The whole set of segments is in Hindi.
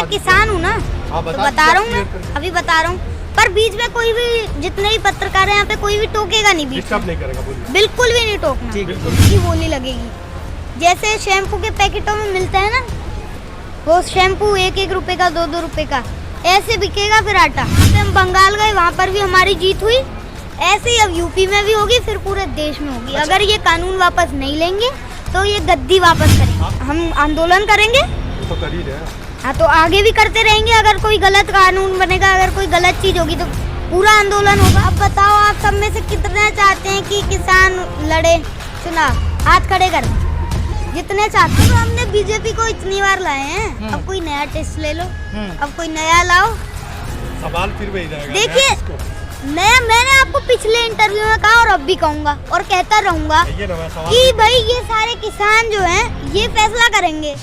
मैं किसान हूँ ना, तो बता रहा हूँ मैं, अभी बता रहा हूँ। पर बीच में कोई भी, जितने भी पत्रकार हैं यहाँ पे, कोई भी टोकेगा नहीं, बीच में नहीं करेगा, बिल्कुल भी नहीं टोकना, की बोली लगेगी। जैसे शैम्पू के पैकेटों में मिलता है ना, वो शैम्पू 1-1 रुपए का, 2-2 रुपए का, ऐसे बिकेगा फिर आटा। हम बंगाल गए, वहाँ पर भी हमारी जीत हुई, ऐसे ही अब यूपी में भी होगी, फिर पूरे देश में होगी। अगर ये कानून वापस नहीं लेंगे तो ये गद्दी वापस करेंगे, हम आंदोलन करेंगे, तो कर ही रहे। हाँ, तो आगे भी करते रहेंगे। अगर कोई गलत कानून बनेगा, अगर कोई गलत चीज होगी तो पूरा आंदोलन होगा। अब बताओ, आप सब में से कितने चाहते हैं कि किसान लड़े चुनाव? हाथ खड़े कर, जितने चाहते हैं। तो हमने बीजेपी को इतनी बार लाए हैं, अब कोई नया टेस्ट ले लो, अब कोई नया लाओ। सवाल फिर वही जाएगा। देखिए, मैंने आपको पिछले इंटरव्यू में कहा और अब भी कहूँगा और कहता रहूँगा कि भाई ये सारे किसान जो हैं ये फैसला करेंगे।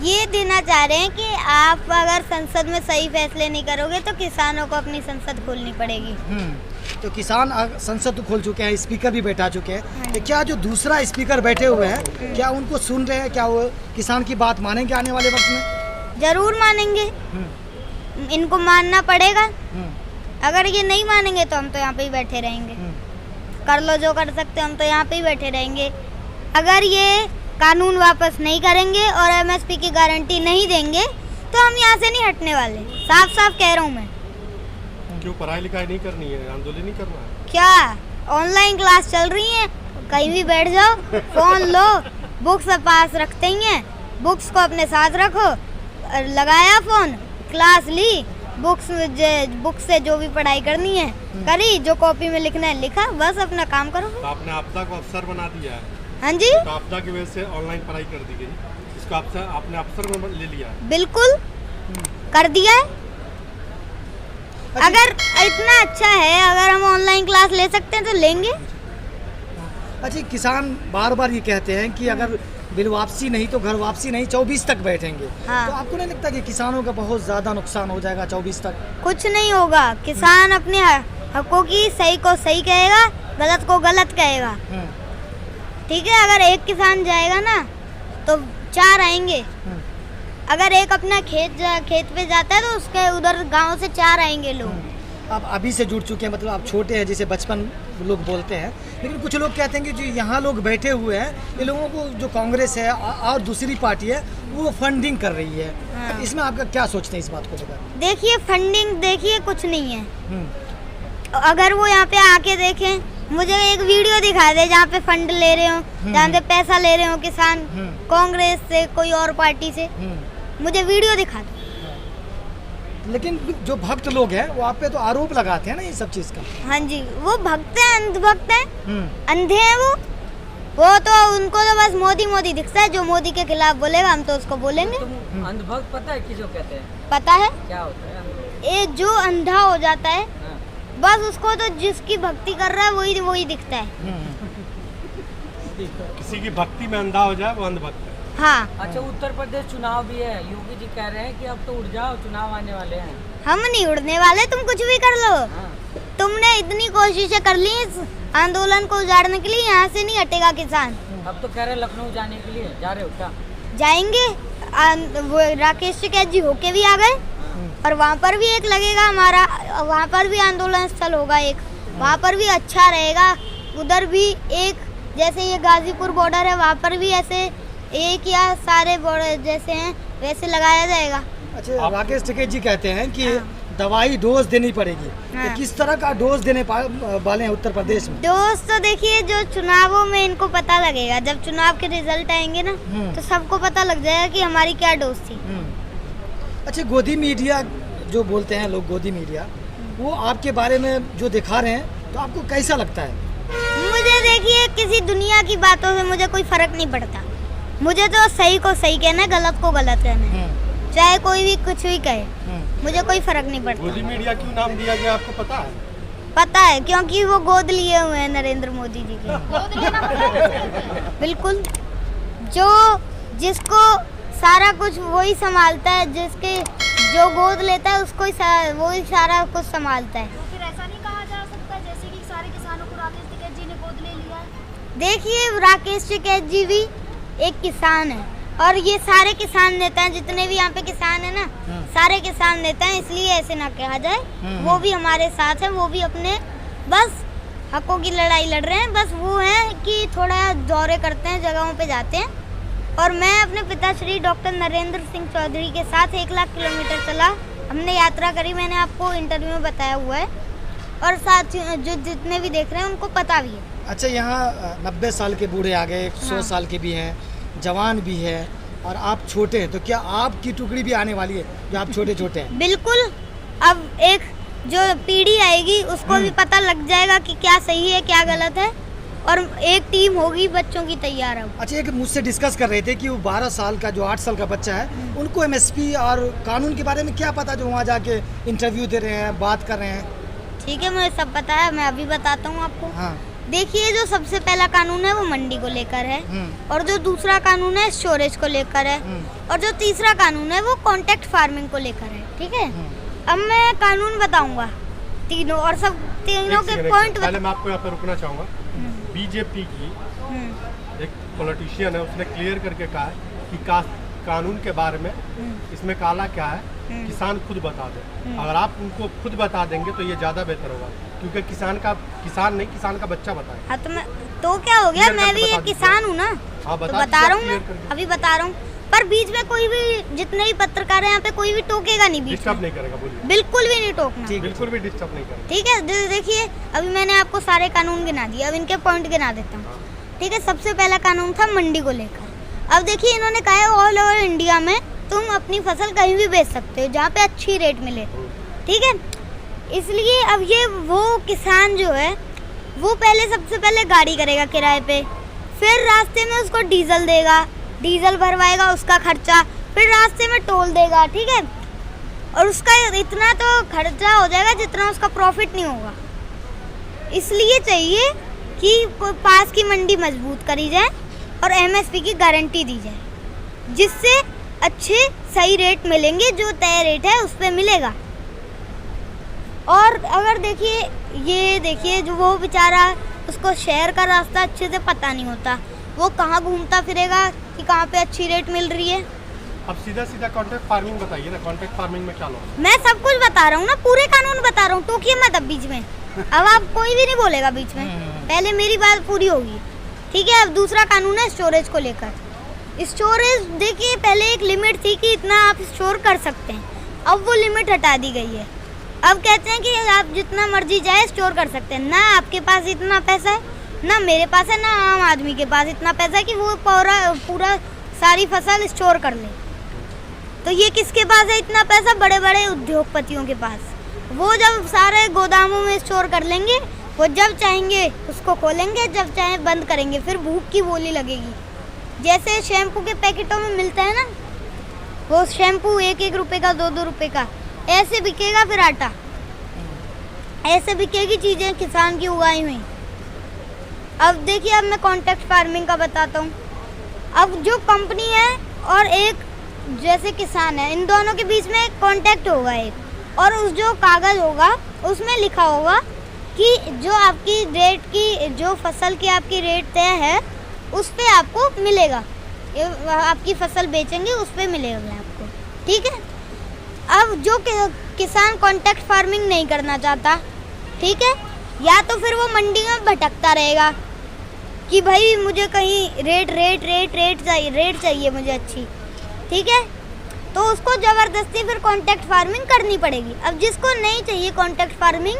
ये देना चाह रहे हैं कि आप अगर संसद में सही फैसले नहीं करोगे तो किसानों को अपनी संसद खोलनी पड़ेगी। तो किसान संसद तो खोल चुके हैं, स्पीकर भी बैठा चुके हैं, तो क्या जो दूसरा स्पीकर बैठे हुए हैं, क्या उनको सुन रहे हैं? क्या वो किसान की बात मानेंगे आने वाले वक्त में? जरूर मानेंगे, इनको मानना पड़ेगा। अगर ये नहीं मानेंगे तो हम तो यहाँ पे ही बैठे रहेंगे। कर लो जो कर सकते, हम तो यहाँ पे ही बैठे रहेंगे। अगर ये कानून वापस नहीं करेंगे और एमएसपी की गारंटी नहीं देंगे तो हम यहाँ से नहीं हटने वाले, साफ साफ कह रहा हूँ मैं। क्यों पढ़ाई लिखाई नहीं करनी है, आंदोलन नहीं करना है? क्या ऑनलाइन क्लास चल रही है, कहीं भी बैठ जाओ, फोन लो, बुक्स पास रखते ही हैं, बुक्स को अपने साथ रखो, लगाया फोन, क्लास ली, बुक्स से जो भी पढ़ाई करनी है करी, जो कॉपी में लिखना है लिखा, बस अपना काम करो। तो आपने आपदा को अवसर बना दिया है। हाँ जी, तो आपदा की वजह से ऑनलाइन पढ़ाई कर दी गई, इसको आपने अवसर में ले लिया। बिल्कुल कर दिया है। अगर इतना अच्छा है, अगर हम ऑनलाइन क्लास ले सकते हैं तो लेंगे। अच्छा, किसान बार बार ये कहते हैं कि अगर बिल वापसी नहीं तो घर वापसी नहीं, 24 तक बैठेंगे। हाँ। तो आपको नहीं लगता कि किसानों का बहुत ज्यादा नुकसान हो जाएगा 24 तक? कुछ नहीं होगा, किसान अपने हकों की सही को सही कहेगा, गलत को गलत कहेगा। ठीक है, अगर एक किसान जाएगा ना तो 4 आएंगे। अगर एक अपना खेत पे जाता है तो उसके उधर गांव से 4 आएंगे लोग। आप अभी से जुड़ चुके हैं, मतलब आप छोटे हैं, जिसे बचपन लोग बोलते हैं, लेकिन कुछ लोग कहते हैं कि जो यहाँ लोग बैठे हुए हैं, ये लोगों को जो कांग्रेस है और दूसरी पार्टी है वो फंडिंग कर रही है। हाँ। इसमें आपका क्या सोचते हैं इस बात को लेकर? देखिए, फंडिंग देखिए कुछ नहीं है। अगर वो यहाँ पे आके देखें, मुझे एक वीडियो दिखा दे जहाँ पे फंड ले रहे हो, जहाँ पे पैसा ले रहे हो किसान, कांग्रेस से, कोई और पार्टी से, मुझे वीडियो दिखा दो। लेकिन जो भक्त लोग हैं वो आप पे तो आरोप लगाते हैं ना ये सब चीज का। हाँ जी, वो भक्त हैं, अंधभक्त हैं, अंधे हैं वो तो उनको तो बस मोदी मोदी दिखता है। जो मोदी के खिलाफ बोलेगा हम तो उसको बोलेंगे। अंधभक्त पता है किसको कहते हैं? पता है, क्या होता है? ये जो अंधा हो जाता है, बस उसको तो जिसकी भक्ति कर रहा है वही दिखता है। किसी की भक्ति में अंधा हो जाए वो अंधभक्त है। हाँ। अच्छा, उत्तर प्रदेश चुनाव भी है, योगी जी कह रहे हैं कि अब तो उड़ जाओ, चुनाव आने वाले हैं। हम नहीं उड़ने वाले, तुम कुछ भी कर लो। तुमने इतनी कोशिशें कर ली इस आंदोलन को उजाड़ने के लिए, यहाँ से नहीं हटेगा किसान। अब तो कह रहे लखनऊ जाने के लिए, जा रहे हो क्या? जाएंगे, वो राकेश टिकैत जी होके भी आ गए और वहाँ पर भी एक लगेगा हमारा, वहाँ पर भी आंदोलन स्थल होगा एक, वहाँ पर भी अच्छा रहेगा। उधर भी एक, जैसे ये गाजीपुर बॉर्डर है, वहाँ पर भी ऐसे एक या सारे बॉर्डर जैसे हैं वैसे लगाया जाएगा। अच्छा, राकेश टिकैत जी कहते हैं कि दवाई डोज देनी पड़ेगी। तो किस तरह का डोज देने वाले हैं उत्तर प्रदेश में? डोज तो देखिए, जो चुनावों में इनको पता लगेगा, जब चुनाव के रिजल्ट आएंगे ना तो सबको पता लग जाएगा कि हमारी क्या डोज थी। अच्छा, गोदी मीडिया जो बोलते हैं लोग, गोदी मीडिया, वो आपके बारे में जो दिखा रहे हैं तो आपको कैसा लगता है? मुझे देखिए, किसी दुनिया की बातों से मुझे कोई फर्क नहीं पड़ता। मुझे तो सही को सही कहना है, गलत को गलत कहना है, चाहे कोई भी कुछ भी कहे, मुझे कोई फर्क नहीं पड़ता। गोदी मीडिया क्यों नाम दिया गया आपको पता है? पता है, क्योंकि वो गोद लिए हुए हैं नरेंद्र मोदी जी के। बिल्कुल, जो जिसको सारा कुछ वही संभालता है, जिसके जो गोद लेता है उसको वही सारा कुछ संभालता है। तो फिर ऐसा नहीं कहा जा सकता जैसे कि सारे किसानों को राकेश टिकैत जी ने गोद ले लिया? देखिए, राकेश टिकैत जी भी एक किसान है और ये सारे किसान नेता हैं, जितने भी यहाँ पे किसान है ना, सारे किसान नेता हैं, इसलिए ऐसे ना कहा जाए। वो भी हमारे साथ हैं, वो भी अपने बस हकों की लड़ाई लड़ रहे हैं। बस वो है कि थोड़ा दौरे करते हैं, जगहों पे जाते हैं। और मैं अपने पिताश्री डॉक्टर नरेंद्र सिंह चौधरी के साथ 1 लाख किलोमीटर चला, हमने यात्रा करी, मैंने आपको इंटरव्यू में बताया हुआ है। और साथ जो जितने भी देख रहे हैं उनको पता भी है। अच्छा, यहाँ 90 साल के बूढ़े आ गए, 100 साल के भी हैं, जवान भी है, और आप छोटे हैं, तो क्या आपकी टुकड़ी भी आने वाली है जो आप छोटे छोटे हैं? बिल्कुल, अब एक जो पीढ़ी आएगी उसको भी पता लग जाएगा कि क्या सही है क्या गलत है, और एक टीम होगी बच्चों की तैयार है। अच्छा, एक मुझसे डिस्कस कर रहे थे कि वो 12 साल का जो 8 साल का बच्चा है, उनको एमएसपी और कानून के बारे में क्या पता, जो वहाँ जाके इंटरव्यू दे रहे हैं, बात कर रहे हैं? ठीक है, मुझे सब पता है, मैं अभी बताता हूँ आपको। हाँ। देखिए, जो सबसे पहला कानून है वो मंडी को लेकर है, और जो दूसरा कानून है स्टोरेज को लेकर है, और जो तीसरा कानून है वो कॉन्ट्रैक्ट फार्मिंग को लेकर है। ठीक है, अब मैं कानून बताऊंगा तीनों, और सब तीनों के पॉइंट पहले मैं आपको यहाँ पे रुकना चाहूँगा। बीजेपी की एक पॉलिटिशियन है, उसने क्लियर करके कहा है कि कानून के बारे में इसमें काला क्या है किसान खुद बता दे। अगर आप उनको खुद बता देंगे तो ये ज़्यादा बेहतर होगा, क्योंकि किसान का बच्चा बताए। हाँ, तो क्या हो गया, मैं भी एक किसान हूँ ना, हाँ, तो बता रहा हूँ मैं, अभी बता रहा हूँ। पर बीच में कोई भी, जितने भी पत्रकार हैं यहाँ पे, कोई भी टोकेगा नहीं, बीच डिस्टर्ब नहीं करेगा, बोलिए। बिल्कुल भी नहीं टोकना, बिल्कुल भी डिस्टर्ब नहीं करेगा। ठीक है। देखिए, अभी मैंने आपको सारे कानून गिना दिए, अब इनके पॉइंट गिना देता हूँ। ठीक है, सबसे पहला कानून था मंडी को लेकर। अब देखिए, इन्होंने कहा है ऑल ओवर इंडिया में तुम अपनी फसल कहीं भी बेच सकते हो जहाँ पे अच्छी रेट मिले। ठीक है, इसलिए अब ये वो किसान जो है वो सबसे पहले गाड़ी करेगा किराए पे, फिर रास्ते में उसको डीजल देगा, डीजल भरवाएगा, उसका खर्चा, फिर रास्ते में टोल देगा। ठीक है, और उसका इतना तो खर्चा हो जाएगा जितना उसका प्रॉफिट नहीं होगा। इसलिए चाहिए कि पास की मंडी मजबूत करी जाए और एमएसपी की गारंटी दी जाए, जिससे अच्छे सही रेट मिलेंगे, जो तय रेट है उस पर मिलेगा। और अगर देखिए जो वो बेचारा, उसको शहर का रास्ता अच्छे से पता नहीं होता, वो कहाँ घूमता फिरेगा कि कहाँ पे अच्छी रेट मिल रही है। अब सीधा कॉन्ट्रैक्ट फार्मिंग बताइए ना, कॉन्ट्रैक्ट फार्मिंग में क्या लो? मैं सब कुछ बता रहा हूँ ना, पूरे कानून बता रहा हूँ, टोकिए मत अब बीच में। अब आप कोई भी नहीं बोलेगा बीच में, पहले मेरी बात पूरी होगी। ठीक है, अब दूसरा कानून है स्टोरेज को लेकर। स्टोरेज देखिए, पहले एक लिमिट थी कि इतना आप स्टोर कर सकते हैं, अब वो लिमिट हटा दी गई है। अब कहते हैं कि आप जितना मर्जी जाए स्टोर कर सकते हैं। ना आपके पास इतना पैसा है, ना मेरे पास है, ना आम आदमी के पास इतना पैसा है कि वो पूरा सारी फसल स्टोर कर ले। तो ये किसके पास है इतना पैसा? बड़े बड़े उद्योगपतियों के पास। वो जब सारे गोदामों में स्टोर कर लेंगे, वो जब चाहेंगे उसको खोलेंगे, जब चाहे बंद करेंगे, फिर भूख की बोली लगेगी। जैसे शैम्पू के पैकेटों में मिलता है ना, वो शैम्पू 1-1 रुपए का, 2-2 रुपए का, ऐसे बिकेगा फिर आटा, ऐसे बिकेगी चीज़ें किसान की उगाई हुई। अब देखिए, अब मैं कॉन्ट्रैक्ट फार्मिंग का बताता हूँ। अब जो कंपनी है और एक जैसे किसान है, इन दोनों के बीच में एक कॉन्ट्रैक्ट होगा एक, और उस जो कागज़ होगा उसमें लिखा होगा कि जो आपकी रेट की, जो फसल की आपकी रेट तय है उस पे आपको मिलेगा, आपकी फसल बेचेंगे उस पे मिलेगा आपको। ठीक है, अब जो किसान कॉन्ट्रैक्ट फार्मिंग नहीं करना चाहता, ठीक है, या तो फिर वो मंडी में भटकता रहेगा कि भाई मुझे कहीं रेट चाहिए मुझे अच्छी। ठीक है, तो उसको ज़बरदस्ती फिर कॉन्ट्रैक्ट फार्मिंग करनी पड़ेगी। अब जिसको नहीं चाहिए कॉन्ट्रैक्ट फार्मिंग,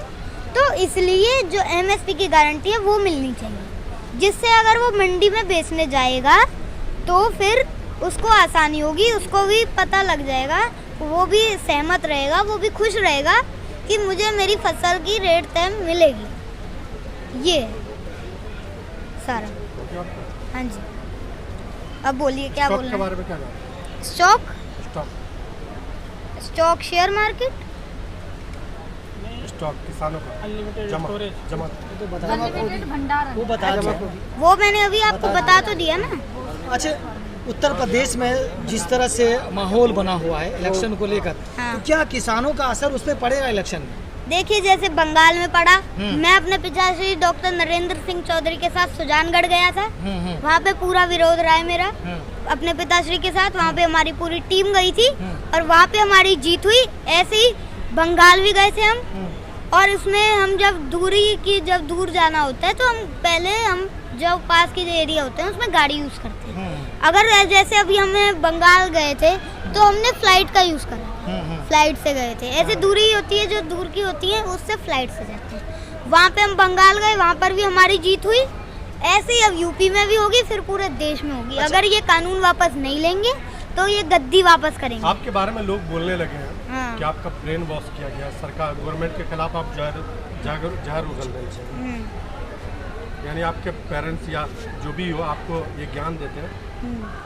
तो इसलिए जो एमएसपी की गारंटी है वो मिलनी चाहिए, जिससे अगर वो मंडी में बेचने जाएगा तो फिर उसको आसानी होगी, उसको भी पता लग जाएगा, वो भी सहमत रहेगा, वो भी खुश रहेगा कि मुझे मेरी फसल की रेट तय मिलेगी। ये सारा। हाँ जी, अब बोलिए क्या बोलना है? के बारे में क्या है? स्टॉक शेयर मार्केट, स्टॉक किसानों का जमा अनलिमिटेड भंडारण, वो बता दिया। वो मैंने अभी आपको बता तो दिया ना। अच्छा, उत्तर प्रदेश में जिस तरह से माहौल बना हुआ है इलेक्शन को लेकर, हाँ। तो क्या किसानों का असर उस पर पड़ेगा इलेक्शन में? देखिए जैसे बंगाल में पड़ा, मैं अपने पिताश्री डॉक्टर नरेंद्र सिंह चौधरी के साथ सुजानगढ़ गया था। वहाँ पे पूरा विरोध रहा है मेरा अपने पिताश्री के साथ। वहाँ पे हमारी पूरी टीम गई थी और वहाँ पे हमारी जीत हुई। ऐसे ही बंगाल भी गए थे हम। और इसमें हम जब दूर जाना होता है तो हम जो पास के जो एरिया होते हैं उसमें गाड़ी यूज़ करते हैं। अगर जैसे अभी हमें बंगाल गए थे तो हमने फ्लाइट का यूज़ करा, फ्लाइट से गए थे। ऐसे दूरी होती है जो दूर की होती है उससे फ्लाइट से जाते हैं। वहाँ पे हम बंगाल गए, वहाँ पर भी हमारी जीत हुई। ऐसे ही अब यूपी में भी होगी, फिर पूरे देश में होगी। अगर ये कानून वापस नहीं लेंगे तो ये गद्दी वापस करेंगे। आपके बारे में लोग बोलने लगे हैं कि आपका ब्रेन वॉश किया गया, सरकार गवर्नमेंट के खिलाफ आप जहर उगल रहे हैं। यानी आपके पेरेंट्स या जो भी हो आपको ये ज्ञान देते हैं,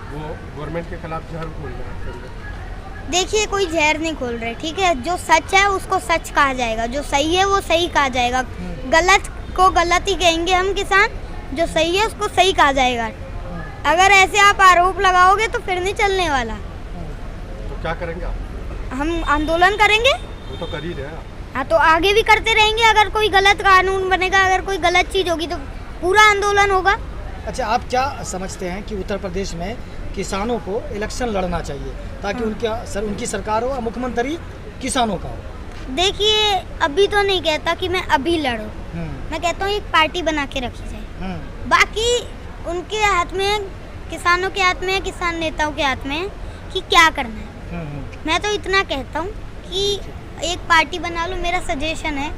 वो गवर्नमेंट के खिलाफ जहर खोल रहे हैं आपके अंदर। देखिए कोई जहर नहीं खोल रहे, ठीक है। जो सच है उसको सच कहा जाएगा, जो सही है वो सही कहा जाएगा। गलत को गलत ही कहेंगे हम किसान, जो सही है उसको सही कहा जाएगा। अगर ऐसे आप आरोप लगाओगे तो फिर नहीं चलने वाला। तो क्या करेंगे आप? हम आंदोलन करेंगे। वो तो कर ही रहे हैं। हाँ तो आगे भी करते रहेंगे। अगर कोई गलत कानून बनेगा, अगर कोई गलत चीज़ होगी तो पूरा आंदोलन होगा। अच्छा, आप क्या समझते हैं कि उत्तर प्रदेश में किसानों को इलेक्शन लड़ना चाहिए ताकि उनकी सरकार हो, मुख्यमंत्री किसानों का हो? देखिए अभी तो नहीं कहता कि मैं अभी लड़ूं, मैं कहता हूँ एक पार्टी बना के रखी जाए। बाकी उनके हाथ में, किसानों के हाथ में, किसान नेताओं के हाथ में कि क्या करना है। मैं तो इतना कहता हूँ कि एक पार्टी बना लो। मेरा सजेशन है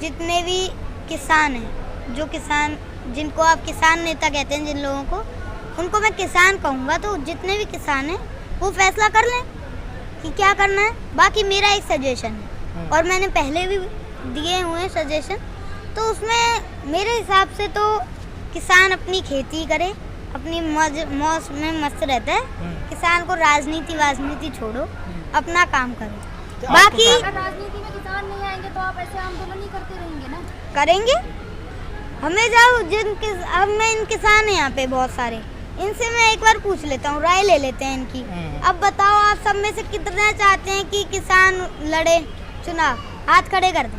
जितने भी किसान हैं, जो किसान जिनको आप किसान नेता कहते हैं, जिन लोगों को, उनको मैं किसान कहूँगा। तो जितने भी किसान हैं वो फैसला कर लें कि क्या करना है। बाकी मेरा एक सजेशन है और मैंने पहले भी दिए हुए हैं सजेशन, तो उसमें मेरे हिसाब से तो किसान अपनी खेती करे, अपनी मौज में मस्त रहता है। किसान को राजनीति छोड़ो, अपना काम करो। बाकी अगर राजनीति में किसान नहीं आएंगे तो आप ऐसे आंदोलन ही करते रहेंगे ना? करेंगे। हमें अब मैं इन किसान हैं यहाँ पे बहुत सारे, इनसे मैं एक बार पूछ लेता हूँ, राय ले लेते हैं इनकी। अब बताओ आप सब में से कितने चाहते हैं कि किसान लड़े चुनाव? हाथ खड़े कर दें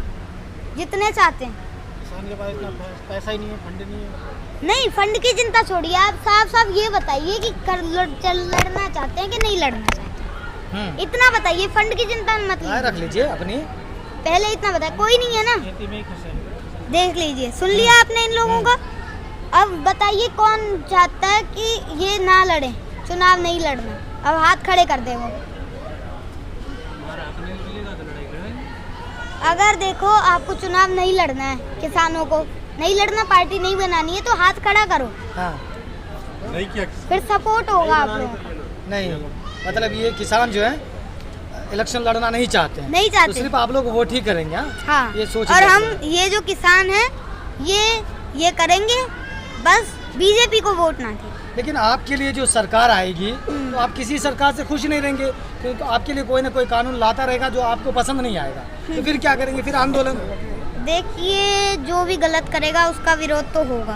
जितने चाहते हैं। किसान के पास इतना पैसा ही नहीं है, फंड नहीं है। नहीं, फंड की चिंता छोड़िए, आप साफ ये बताइए कि लड़ना चाहते हैं कि नहीं लड़ना चाहते हैं। इतना बताइए, फंड की चिंता मत रख लीजिए अपनी। पहले इतना बताइए, कोई नहीं है ना, खेती में ही खुश है। देख लीजिए, सुन लिया आपने इन लोगों का। अब बताइए कौन चाहता है कि ये ना लड़े, चुनाव नहीं लड़ना? अब हाथ खड़े कर दे वो। अगर देखो आपको चुनाव नहीं लड़ना है, किसानों को नहीं लड़ना, पार्टी नहीं बनानी है, तो हाथ खड़ा करो। नहीं किया फिर सपोर्ट होगा आप लोगों का। नहीं, मतलब ये किसान जो है इलेक्शन लड़ना नहीं चाहते हैं। नहीं चाहते, तो सिर्फ आप लोग वोट ही करेंगे। हाँ, ये सोच। और हम ये जो किसान हैं ये करेंगे, बस बीजेपी को वोट ना दें। लेकिन आपके लिए जो सरकार आएगी तो आप किसी सरकार से खुश नहीं रहेंगे, क्योंकि आपके लिए कोई ना कोई कानून लाता रहेगा जो आपको पसंद नहीं आएगा। तो फिर क्या करेंगे? फिर आंदोलन। देखिए जो भी गलत करेगा उसका विरोध तो होगा।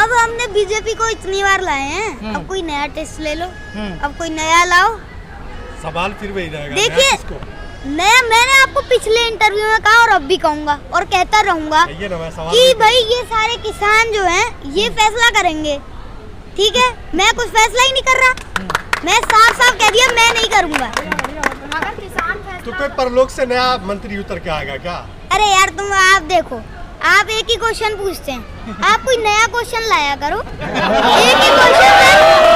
अब हमने बीजेपी को इतनी बार लाए हैं, अब कोई नया टेस्ट ले लो, अब कोई नया लाओ। सवाल फिर वही रहेगा। देखिए नया, मैंने आपको पिछले इंटरव्यू में कहा और अब भी कहूँगा और कहता रहूँगा कि भाई ये सारे किसान जो हैं ये फैसला करेंगे, ठीक है। मैं कुछ फैसला ही नहीं कर रहा, मैं साफ कह दिया मैं नहीं करूँगा। अगर किसान तो कोई परलोक से नया मंत्री उतर के आएगा क्या? अरे यार आप देखो, आप एक ही क्वेश्चन पूछते हैं, आप कोई नया क्वेश्चन लाया करो। एक ही क्वेश्चन